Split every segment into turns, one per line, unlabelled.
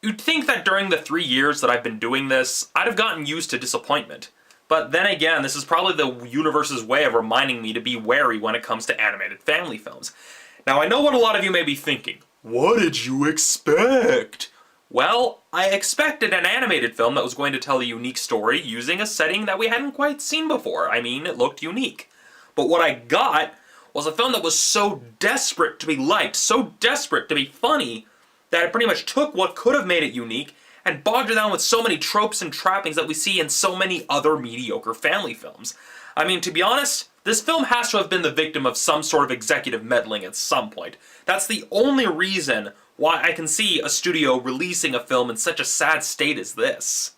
You'd think that during the 3 years that I've been doing this, I'd have gotten used to disappointment. But then again, this is probably the universe's way of reminding me to be wary when it comes to animated family films. Now, I know what a lot of you may be thinking. What did you expect? Well, I expected an animated film that was going to tell a unique story using a setting that we hadn't quite seen before. I mean, it looked unique. But what I got was a film that was so desperate to be liked, so desperate to be funny, that it pretty much took what could have made it unique and bogged it down with so many tropes and trappings that we see in so many other mediocre family films. I mean, to be honest, this film has to have been the victim of some sort of executive meddling at some point. That's the only reason why I can see a studio releasing a film in such a sad state as this.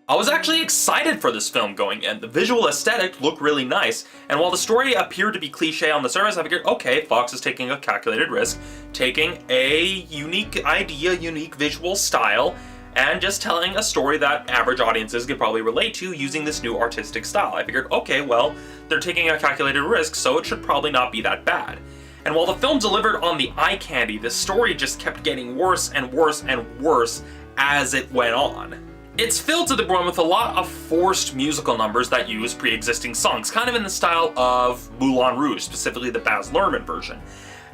I was actually excited for this film going in. The visual aesthetic looked really nice, and while the story appeared to be cliche on the surface, I figured, okay, Fox is taking a calculated risk, taking a unique idea, unique visual style, and just telling a story that average audiences could probably relate to using this new artistic style. I figured, okay, well, they're taking a calculated risk, so it should probably not be that bad. And while the film delivered on the eye candy, the story just kept getting worse and worse and worse as it went on. It's filled to the brim with a lot of forced musical numbers that use pre-existing songs, kind of in the style of Moulin Rouge, specifically the Baz Luhrmann version.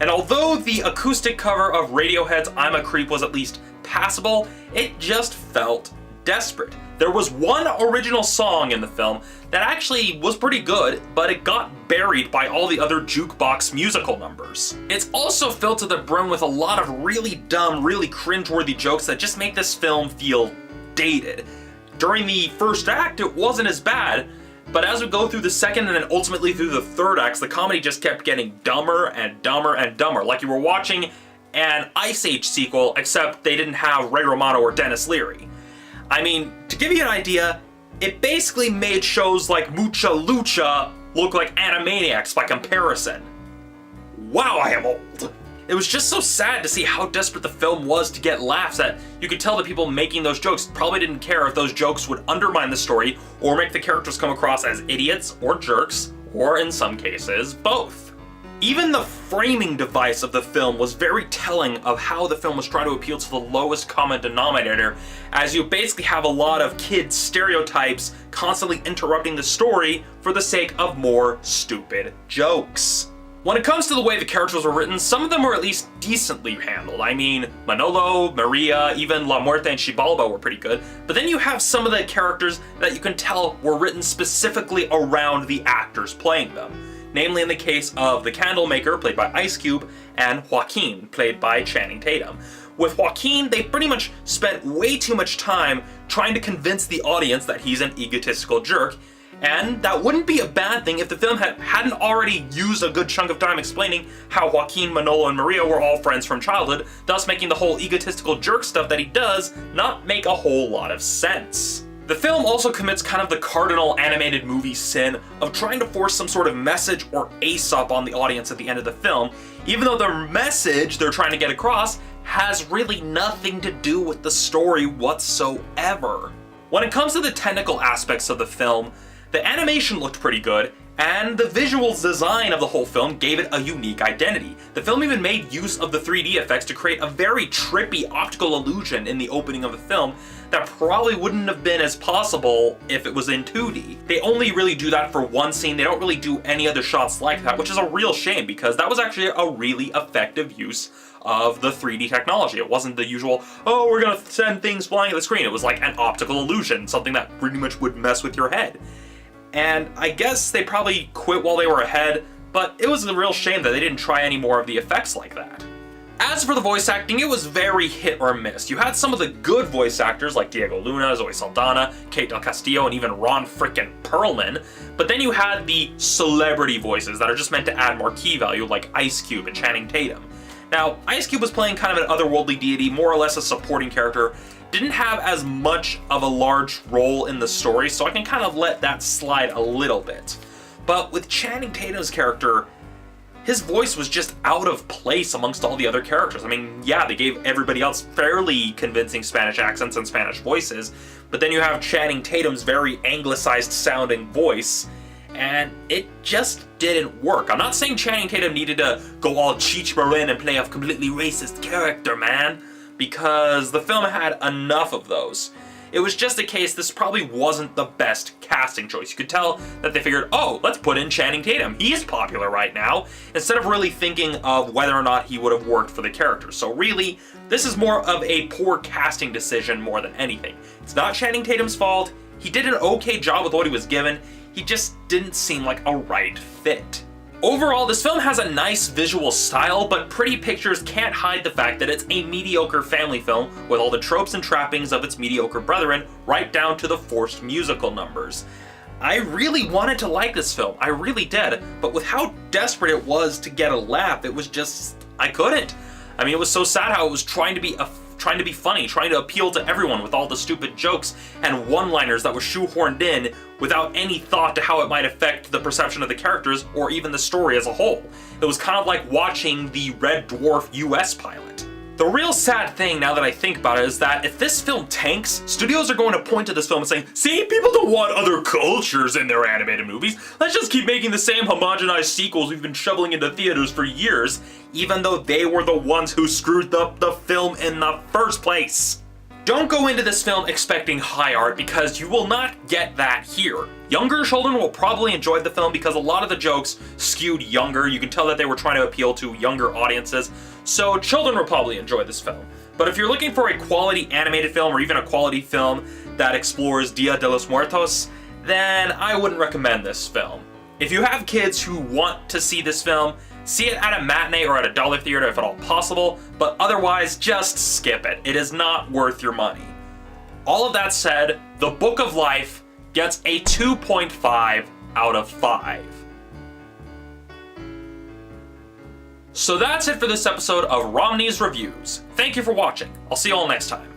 And although the acoustic cover of Radiohead's I'm a Creep was at least passable, it just felt desperate. There was one original song in the film that actually was pretty good, but it got buried by all the other jukebox musical numbers. It's also filled to the brim with a lot of really dumb, really cringeworthy jokes that just make this film feel dated. During the first act, it wasn't as bad, but as we go through the second and then ultimately through the third acts, the comedy just kept getting dumber and dumber and dumber, like you were watching an Ice Age sequel, except they didn't have Ray Romano or Dennis Leary. I mean, to give you an idea, it basically made shows like Mucha Lucha look like Animaniacs by comparison. Wow, I am old. It was just so sad to see how desperate the film was to get laughs that you could tell the people making those jokes probably didn't care if those jokes would undermine the story or make the characters come across as idiots or jerks, or in some cases, both. Even the framing device of the film was very telling of how the film was trying to appeal to the lowest common denominator, as you basically have a lot of kids' stereotypes constantly interrupting the story for the sake of more stupid jokes. When it comes to the way the characters were written, some of them were at least decently handled. I mean, Manolo, Maria, even La Muerte and Xibalba were pretty good, but then you have some of the characters that you can tell were written specifically around the actors playing them. Namely in the case of the Candlemaker, played by Ice Cube, and Joaquin, played by Channing Tatum. With Joaquin, they pretty much spent way too much time trying to convince the audience that he's an egotistical jerk, and that wouldn't be a bad thing if the film hadn't already used a good chunk of time explaining how Joaquin, Manolo, and Maria were all friends from childhood, thus making the whole egotistical jerk stuff that he does not make a whole lot of sense. The film also commits kind of the cardinal animated movie sin of trying to force some sort of message or ace-up on the audience at the end of the film, even though the message they're trying to get across has really nothing to do with the story whatsoever. When it comes to the technical aspects of the film, the animation looked pretty good, and the visual design of the whole film gave it a unique identity. The film even made use of the 3D effects to create a very trippy optical illusion in the opening of the film that probably wouldn't have been as possible if it was in 2D. They only really do that for one scene, they don't really do any other shots like that, which is a real shame because that was actually a really effective use of the 3D technology. It wasn't the usual, oh, we're gonna send things flying at the screen. It was like an optical illusion, something that pretty much would mess with your head. And I guess they probably quit while they were ahead, but it was a real shame that they didn't try any more of the effects like that. As for the voice acting, it was very hit or miss. You had some of the good voice actors like Diego Luna, Zoe Saldana, Kate Del Castillo, and even Ron frickin' Perlman, but then you had the celebrity voices that are just meant to add marquee value like Ice Cube and Channing Tatum. Now, Ice Cube was playing kind of an otherworldly deity, more or less a supporting character, didn't have as much of a large role in the story, so I can kind of let that slide a little bit. But with Channing Tatum's character, his voice was just out of place amongst all the other characters. I mean, yeah, they gave everybody else fairly convincing Spanish accents and Spanish voices, but then you have Channing Tatum's very anglicized sounding voice, and it just didn't work. I'm not saying Channing Tatum needed to go all Cheech Marin and play a completely racist character, man, because the film had enough of those. It was just a case this probably wasn't the best casting choice. You could tell that they figured, oh, let's put in Channing Tatum. He's popular right now, instead of really thinking of whether or not he would have worked for the character. So really, this is more of a poor casting decision more than anything. It's not Channing Tatum's fault. He did an okay job with what he was given. He just didn't seem like a right fit. Overall, this film has a nice visual style, but Pretty Pictures can't hide the fact that it's a mediocre family film with all the tropes and trappings of its mediocre brethren, right down to the forced musical numbers. I really wanted to like this film, I really did, but with how desperate it was to get a laugh, it was just, I couldn't. I mean, it was so sad how it was trying to be funny, trying to appeal to everyone with all the stupid jokes and one-liners that were shoehorned in without any thought to how it might affect the perception of the characters or even the story as a whole. It was kind of like watching the Red Dwarf US pilot. The real sad thing, now that I think about it, is that if this film tanks, studios are going to point to this film and saying, see, people don't want other cultures in their animated movies. Let's just keep making the same homogenized sequels we've been shoveling into theaters for years, even though they were the ones who screwed up the film in the first place. Don't go into this film expecting high art, because you will not get that here. Younger children will probably enjoy the film because a lot of the jokes skewed younger. You can tell that they were trying to appeal to younger audiences, so children will probably enjoy this film. But if you're looking for a quality animated film, or even a quality film that explores Dia de los Muertos, then I wouldn't recommend this film. If you have kids who want to see this film, see it at a matinee or at a dollar theater if at all possible, but otherwise just skip it. It is not worth your money. All of that said, The Book of Life gets a 2.5 out of 5. So that's it for this episode of Romney's Reviews. Thank you for watching. I'll see you all next time.